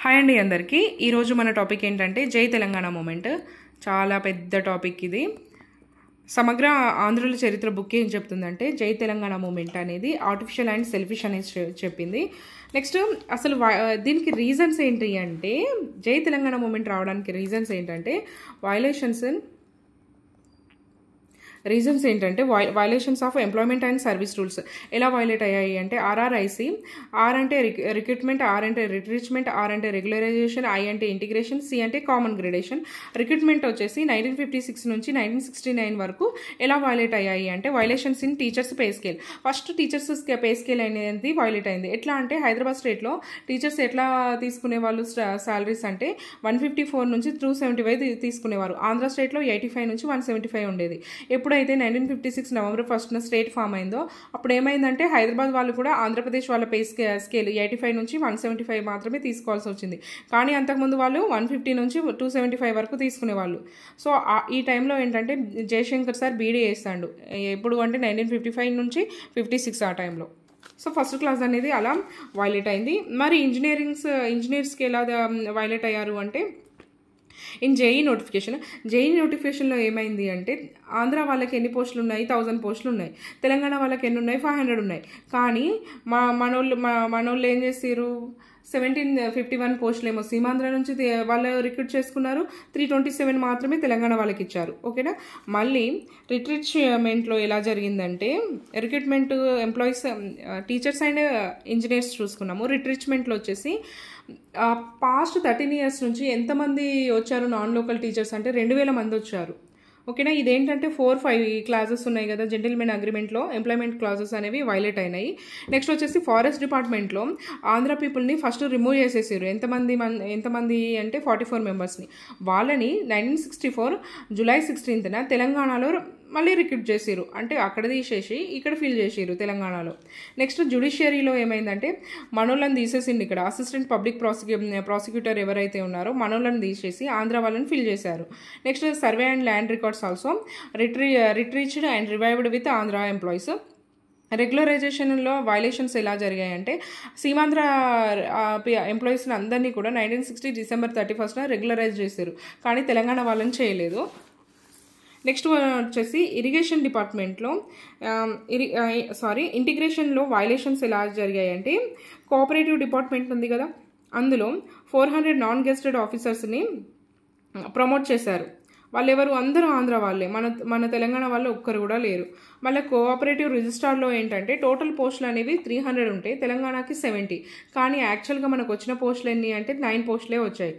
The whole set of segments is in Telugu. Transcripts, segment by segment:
హాయ్ అండి అందరికీ. ఈరోజు మన టాపిక్ ఏంటంటే జై తెలంగాణ మూమెంట్. చాలా పెద్ద టాపిక్ ఇది. సమగ్ర ఆంధ్రుల చరిత్ర బుక్ ఏం చెప్తుందంటే జై తెలంగాణ మూమెంట్ అనేది ఆర్టిఫిషియల్ అండ్ సెల్ఫిష్ అనేది చెప్పింది. నెక్స్ట్ అసలు దీనికి రీజన్స్ ఏంటి అంటే, జై తెలంగాణ మూమెంట్ రావడానికి రీజన్స్ ఏంటంటే రీజన్స్ ఏంటంటే violations of employment and service rules ఎలా వైలేట్ అయ్యాయి అంటే ఆర్ఆర్ఐసి, ఆర్ అంటే రిక్రూట్మెంట్, ఆర్ అంటే రిట్రీచ్మెంట్, ఆర్ అంటే రెగ్యులరైజేషన్, ఐ అంటే ఇంటిగ్రేషన్, సి అంటే కామన్ గ్రేడేషన్. రిక్రూట్మెంట్ వచ్చేసి 1956 నుంచి 1969 వరకు ఎలా వైలేట్ అయ్యాయి అంటే violations in teachers pay scale. First teachers pay scale అనేది వైలేట్ అయింది. ఎట్లా అంటే హైదరాబాద్ స్టేట్లో టీచర్స్ ఎట్లా తీసుకునే వాళ్ళు సాలరీస్ అంటే 154 నుంచి 275 తీసుకునేవారు. ఆంధ్ర స్టేట్లో 85 నుంచి 175 ఉండేది. ఎప్పుడైతే 1956 నవంబర్ 1న స్టేట్ ఫామ్ అయిందో అప్పుడు ఏమైందంటే హైదరాబాద్ వాళ్ళు కూడా ఆంధ్రప్రదేశ్ వాళ్ళ పే స్కేల్ 85 నుంచి 175 మాత్రమే తీసుకోవాల్సి వచ్చింది. కానీ అంతకుముందు వాళ్ళు 150 నుంచి 275 వరకు తీసుకునేవాళ్ళు. సో ఈ టైంలో ఏంటంటే జయశంకర్ సార్ బీడీ వేస్తాడు. ఎప్పుడు అంటే 1955 నుంచి 56 ఆ టైంలో. సో ఫస్ట్ క్లాస్ అనేది అలా వైలేట్ అయింది. మరి ఇంజనీర్స్కి ఎలా వైలేట్ అయ్యారు అంటే జేఈ నోటిఫికేషన్లో ఏమైంది అంటే ఆంధ్ర వాళ్ళకి ఎన్ని పోస్టులు ఉన్నాయి, 1000 పోస్టులు ఉన్నాయి. తెలంగాణ వాళ్ళకి ఎన్ని ఉన్నాయి, 500 ఉన్నాయి. కానీ మనోళ్ళు ఏం చేసారు, 1751 పోస్టులు ఏమో సీమాంధ్ర నుంచి వాళ్ళు రిక్రూట్ చేసుకున్నారు. 327 మాత్రమే తెలంగాణ వాళ్ళకి ఇచ్చారు. ఓకేనా. మళ్ళీ రిట్రీచ్మెంట్లో ఎలా జరిగిందంటే recruitment employees teachers and engineers చూసుకున్నాము. రిట్రీచ్మెంట్లో వచ్చేసి పాస్ట్ 13 years నుంచి ఎంతమంది వచ్చారు నాన్ లోకల్ టీచర్స్ అంటే 2000 మంది వచ్చారు. ఓకేనా. ఇదేంటంటే 4-5 క్లాజెస్ ఉన్నాయి కదా జెంటిల్మెన్ అగ్రిమెంట్లో, ఎంప్లాయ్మెంట్ క్లాజెస్ అనేవి వైలేట్ అయినాయి. నెక్స్ట్ వచ్చేసి ఫారెస్ట్ డిపార్ట్మెంట్లో ఆంధ్ర పీపుల్ని ఫస్ట్ రిమూవ్ చేసేసారు. ఎంతమంది అంటే 44 మెంబర్స్ని. వాళ్ళని 1964 జూలై 16న తెలంగాణలో మళ్ళీ రిక్రూట్ చేసారు. అంటే అక్కడ తీసేసి ఇక్కడ ఫిల్ చేసారు తెలంగాణలో. నెక్స్ట్ జ్యుడిషియరీలో ఏమైందంటే మనోళ్ళని తీసేసింది. ఇక్కడ అసిస్టెంట్ పబ్లిక్ ప్రాసిక్యూటర్ ఎవరైతే ఉన్నారో మనోళ్ళని తీసేసి ఆంధ్ర వాళ్ళని ఫిల్ చేశారు. Next survey and land records also retrenched and revived with Andhra employees. రెగ్యులరైజేషన్లో వైలేషన్స్ ఎలా జరిగాయంటే సీమాంధ్ర ఎంప్లాయీస్ని అందరినీ కూడా 1960 డిసెంబర్ 31న రెగ్యులరైజ్ చేశారు. కానీ తెలంగాణ వాళ్ళని చేయలేదు. నెక్స్ట్ వచ్చేసి ఇరిగేషన్ డిపార్ట్మెంట్లో ఇంటిగ్రేషన్లో వైలేషన్స్ ఎలా జరిగాయంటే కోఆపరేటివ్ డిపార్ట్మెంట్ ఉంది కదా, అందులో 400 నాన్ గెస్టెడ్ ఆఫీసర్స్ని ప్రమోట్ చేశారు. వాళ్ళు ఎవరు, అందరూ ఆంధ్ర వాళ్ళే, మన తెలంగాణ వాళ్ళు ఒక్కరు కూడా లేరు. మళ్ళీ కోఆపరేటివ్ రిజిస్ట్రార్లో ఏంటంటే టోటల్ పోస్టులు అనేవి 300 ఉంటాయి, తెలంగాణకి 70. కానీ యాక్చువల్గా మనకు వచ్చిన పోస్టులు ఎన్ని అంటే 9 పోస్టులే వచ్చాయి.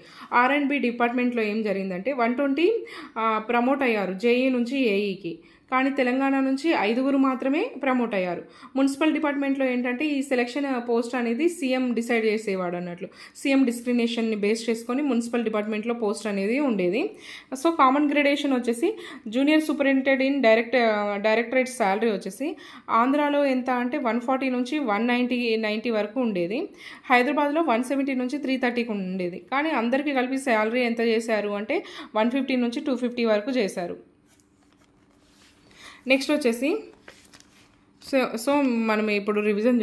R&B డిపార్ట్మెంట్లో ఏం జరిగిందంటే 120 ప్రమోట్ అయ్యారు జేఈ నుంచి ఏఈకి. కానీ తెలంగాణ నుంచి 5 మాత్రమే ప్రమోట్ అయ్యారు. మున్సిపల్ డిపార్ట్మెంట్లో ఏంటంటే ఈ సెలక్షన్ పోస్ట్ అనేది సీఎం డిసైడ్ చేసేవాడు అన్నట్లు. సీఎం డిస్క్రిమినేషన్ని బేస్ చేసుకొని మున్సిపల్ డిపార్ట్మెంట్లో పోస్ట్ అనేది ఉండేది. సో కామన్ గ్రేడేషన్ వచ్చేసి junior superintendent in directorate salary వచ్చేసి ఆంధ్రాలో ఎంత అంటే 140 నుంచి 190 వరకు ఉండేది. హైదరాబాద్లో 170 నుంచి 330 ఉండేది. కానీ అందరికీ కలిపి శాలరీ ఎంత చేశారు అంటే 150 నుంచి 250 వరకు చేశారు. నెక్స్ట్ వచ్చేసి సో మనం ఇప్పుడు రివిజన్